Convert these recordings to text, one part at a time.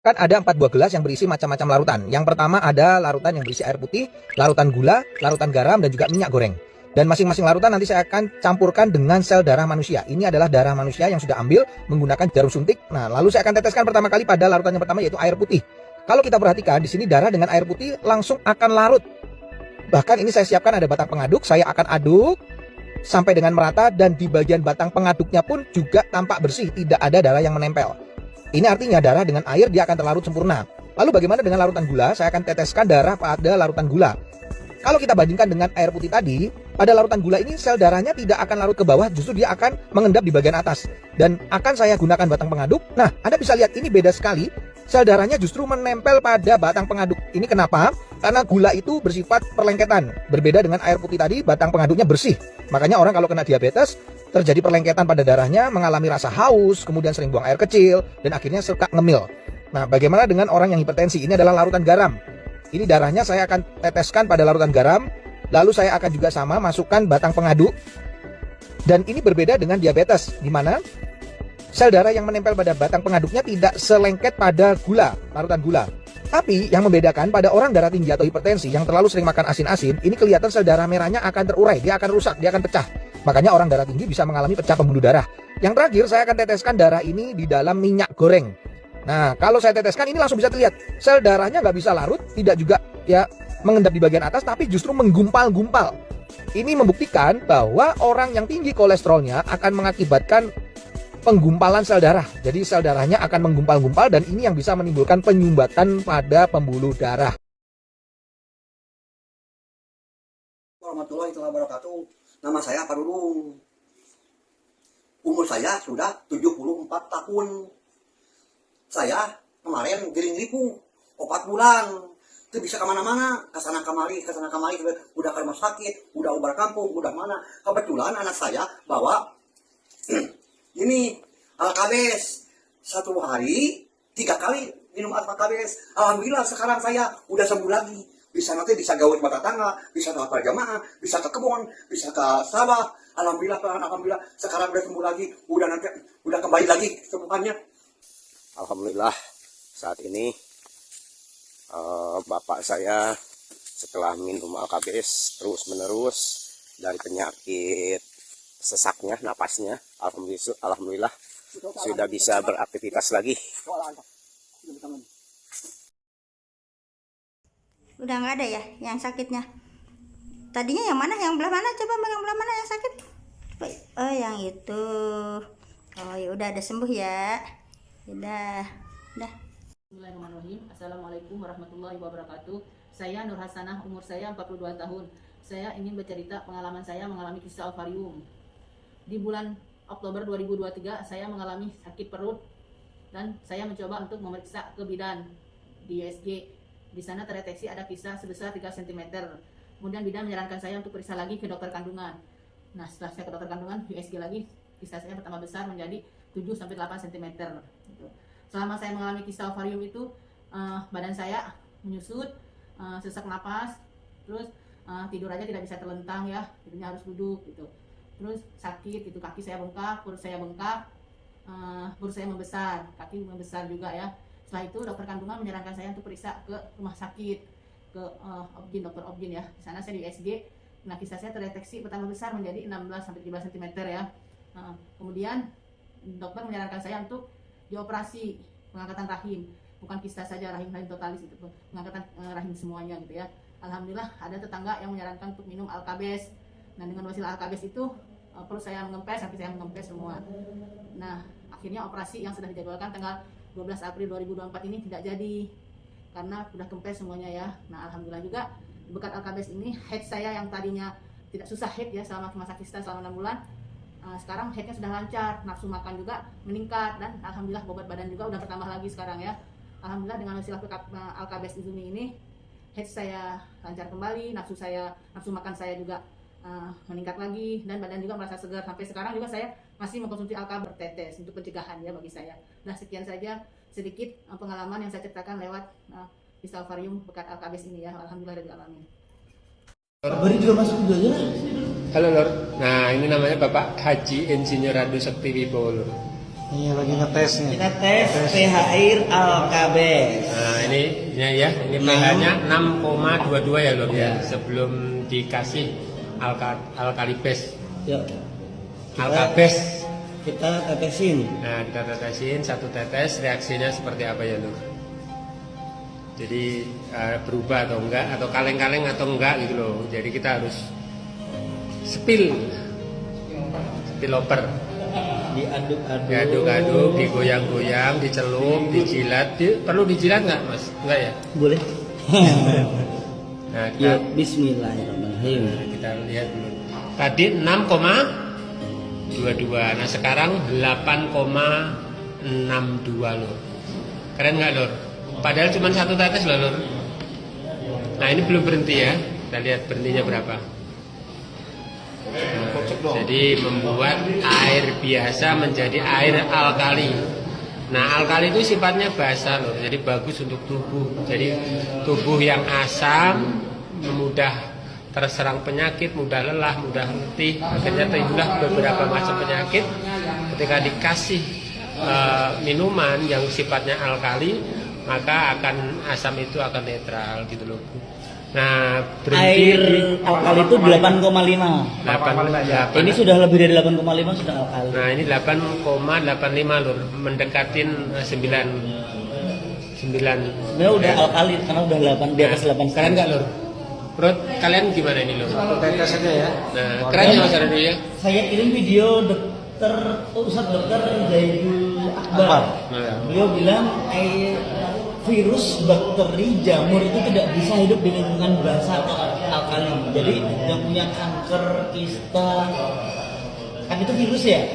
Kan ada 4 buah gelas yang berisi macam-macam larutan. Yang pertama ada larutan yang berisi air putih, larutan gula, larutan garam, dan juga minyak goreng. Dan masing-masing larutan nanti saya akan campurkan dengan sel darah manusia. Ini adalah darah manusia yang sudah ambil menggunakan jarum suntik. Nah, lalu saya akan teteskan pertama kali pada larutan yang pertama, yaitu air putih. Kalau kita perhatikan di sini darah dengan air putih langsung akan larut. Bahkan ini saya siapkan ada batang pengaduk, saya akan aduk sampai dengan merata, dan di bagian batang pengaduknya pun juga tampak bersih, tidak ada darah yang menempel. Ini artinya darah dengan air dia akan terlarut sempurna. Lalu bagaimana dengan larutan gula? Saya akan teteskan darah pada larutan gula. Kalau kita bandingkan dengan air putih tadi, pada larutan gula ini sel darahnya tidak akan larut ke bawah, justru dia akan mengendap di bagian atas. Dan akan saya gunakan batang pengaduk. Nah, Anda bisa lihat ini beda sekali. Sel darahnya justru menempel pada batang pengaduk. Ini kenapa? Karena gula itu bersifat perlengketan. Berbeda dengan air putih tadi, batang pengaduknya bersih. Makanya orang kalau kena diabetes, terjadi perlengketan pada darahnya, mengalami rasa haus, kemudian sering buang air kecil, dan akhirnya suka ngemil. Nah, bagaimana dengan orang yang hipertensi? Ini adalah larutan garam. Ini darahnya saya akan teteskan pada larutan garam, lalu saya akan juga sama masukkan batang pengaduk. Dan ini berbeda dengan diabetes, di mana sel darah yang menempel pada batang pengaduknya tidak selengket pada gula, larutan gula. Tapi yang membedakan pada orang darah tinggi atau hipertensi yang terlalu sering makan asin-asin, ini kelihatan sel darah merahnya akan terurai, dia akan rusak, dia akan pecah. Makanya orang darah tinggi bisa mengalami pecah pembuluh darah. Yang terakhir saya akan teteskan darah ini di dalam minyak goreng. Nah, kalau saya teteskan ini langsung bisa terlihat sel darahnya nggak bisa larut, tidak juga ya mengendap di bagian atas, tapi justru menggumpal-gumpal. Ini membuktikan bahwa orang yang tinggi kolesterolnya akan mengakibatkan penggumpalan sel darah. Jadi sel darahnya akan menggumpal-gumpal, dan ini yang bisa menimbulkan penyumbatan pada pembuluh darah. Warahmatullahi wabarakatuh. Nama saya Pak Dudung. Umur saya sudah 74 tahun. Saya kemarin giling lipu 4 bulan. Itu bisa kemana-mana, kesana kemari, udah ke rumah sakit, udah ubar kampung, udah mana. Kebetulan anak saya bawa ini Alkabes. 1 hari 3 kali minum Alkabes. Alhamdulillah sekarang saya udah sembuh lagi. Bisa nanti bisa gawe mata tangga, bisa ke jamaah, bisa ke kebun, bisa ke sawah. Alhamdulillah sekarang udah sembuh lagi, udah kembali lagi kesembuhannya. Alhamdulillah saat ini bapak saya setelah minum Alkabes terus menerus dari penyakit sesaknya, napasnya, alhamdulillah sudah bisa beraktivitas lagi. Udah nggak ada ya yang sakitnya. Tadinya yang mana? Yang belah mana? Coba yang belah mana yang sakit? Oh, yang itu. Oh, ya udah ada sembuh ya. Udah. Bismillahirrahmanirrahim. Assalamualaikum warahmatullahi wabarakatuh. Saya Nur Hasanah, umur saya 42 tahun. Saya ingin bercerita pengalaman saya mengalami kista ovarium. Di bulan Oktober 2023 saya mengalami sakit perut, dan saya mencoba untuk memeriksa ke bidan di USG. Di sana terdeteksi ada kista sebesar 3 cm. Kemudian bidan menyarankan saya untuk periksa lagi ke dokter kandungan. Nah, setelah saya ke dokter kandungan, USG lagi, kista saya pertama besar menjadi 7-8 cm. Gitu. Selama saya mengalami kista ovarium itu, badan saya menyusut, sesak napas, terus tidur aja tidak bisa terlentang ya, tidurnya harus duduk gitu. Terus sakit gitu, kaki saya bengkak, perut saya bengkak, perut saya membesar, kaki membesar juga ya. Setelah itu dokter kandungan menyarankan saya untuk periksa ke rumah sakit, ke Objin, dokter Objin ya. Di sana saya di USG. Nah, kista saya terdeteksi pertama besar menjadi 16-17 cm ya. Kemudian dokter menyarankan saya untuk dioperasi pengangkatan rahim, bukan kista saja, rahim totalis itu, pengangkatan rahim semuanya gitu ya. Alhamdulillah ada tetangga yang menyarankan untuk minum Alkabes. Nah, dengan wasilah Alkabes itu perut saya mengempes, kaki saya mengempes semua. Nah, akhirnya operasi yang sudah dijadwalkan tanggal 12 April 2024 ini tidak jadi karena sudah kempes semuanya ya. Nah, alhamdulillah juga berkat Alkabes ini head saya yang tadinya tidak susah head ya selama masa kista selama 6 bulan, sekarang headnya sudah lancar, nafsu makan juga meningkat, dan alhamdulillah bobot badan juga udah bertambah lagi sekarang ya. Alhamdulillah dengan wasilah Alkabes Izumi ini head saya lancar kembali, nafsu makan saya juga meningkat lagi, dan badan juga merasa segar. Sampai sekarang juga saya masih mengkonsumsi Alkabes bertetes untuk pencegahan ya bagi saya. Nah, sekian saja sedikit pengalaman yang saya ceritakan lewat kista ovarium berkat Alkabes ini ya. Alhamdulillah rabbil alamin. Beri juga masuk juga ya. Halo Lur, nah ini namanya Bapak Haji Insinyur Radu Sekti Wibowo Lur. Iya lagi ngetes nih. Kita tes pH air Alkabes. Nah ini ya, ini pH-nya 6,22 ya Lur ya, sebelum dikasih Alkalibes, Yuk. Alkabes. Kita tetesin. Nah kita tetesin 1 tetes, reaksinya seperti apa ya Lur? Jadi berubah atau enggak, atau kaleng-kaleng atau enggak gitu loh. Jadi kita harus spillover, diaduk-aduk, digoyang-goyang, dicelup, dijilat. Perlu dijilat nggak Mas? Enggak ya? Boleh. Nah, kita, Yuk, bismillahirrahmanirrahim. kita lihat dulu. Tadi 6,22. Nah sekarang 8,62 Lur. Keren nggak Lur? Padahal cuma 1 tetes loh Lur. Nah ini belum berhenti ya. Kita lihat berhentinya berapa. Nah, jadi membuat air biasa menjadi air alkali. Nah alkali itu sifatnya basa loh. Jadi bagus untuk tubuh. Jadi tubuh yang asam mudah terserang penyakit, mudah lelah, mudah letih, akhirnya timbullah beberapa macam penyakit. Ketika dikasih minuman yang sifatnya alkali, maka akan asam itu akan netral gitu loh. Nah, berhenti Air alkali itu 8,5. 8,8. Ini sudah lebih dari 8,5 sudah alkali. Nah, ini 8,85 Lur, mendekatin 9. Sebenarnya udah alkali karena udah 8 di atas 8. Keren nggak Lur? Menurut kalian gimana ini Lur? Tetes aja ya. Nah, keren ya Mas Ardo ya? Saya kirim video Ustadz Dokter Zaidul Akbar. Nah. Beliau bilang virus, bakteri, jamur itu tidak bisa hidup di lingkungan basa atau alkali. Jadi yang punya kanker, kista, kan itu virus ya.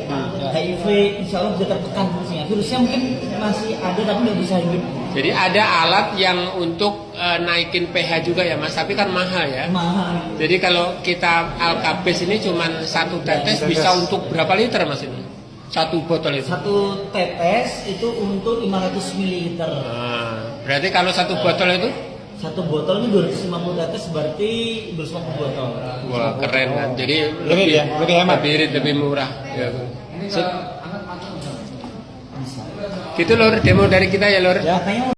HIV insya Allah bisa tertekan virusnya. Virusnya mungkin masih ada tapi nggak bisa hidup. Jadi ada alat yang untuk naikin pH juga ya Mas, tapi kan mahal ya. Mahal. Jadi kalau kita Alkabes ini cuma 1 tetes bisa untuk berapa liter Mas ini? 1 botol itu? 1 tetes itu untuk 500 ml. Nah, berarti kalau 1 botol itu? 1 botol ini 250 tetes berarti 250 botol. Wah keren kan, jadi Lebih ya, lebih hemat. lebih irit, lebih murah ya. Sip. Gitu Lur, demo dari kita ya Lur. Ya, kayaknya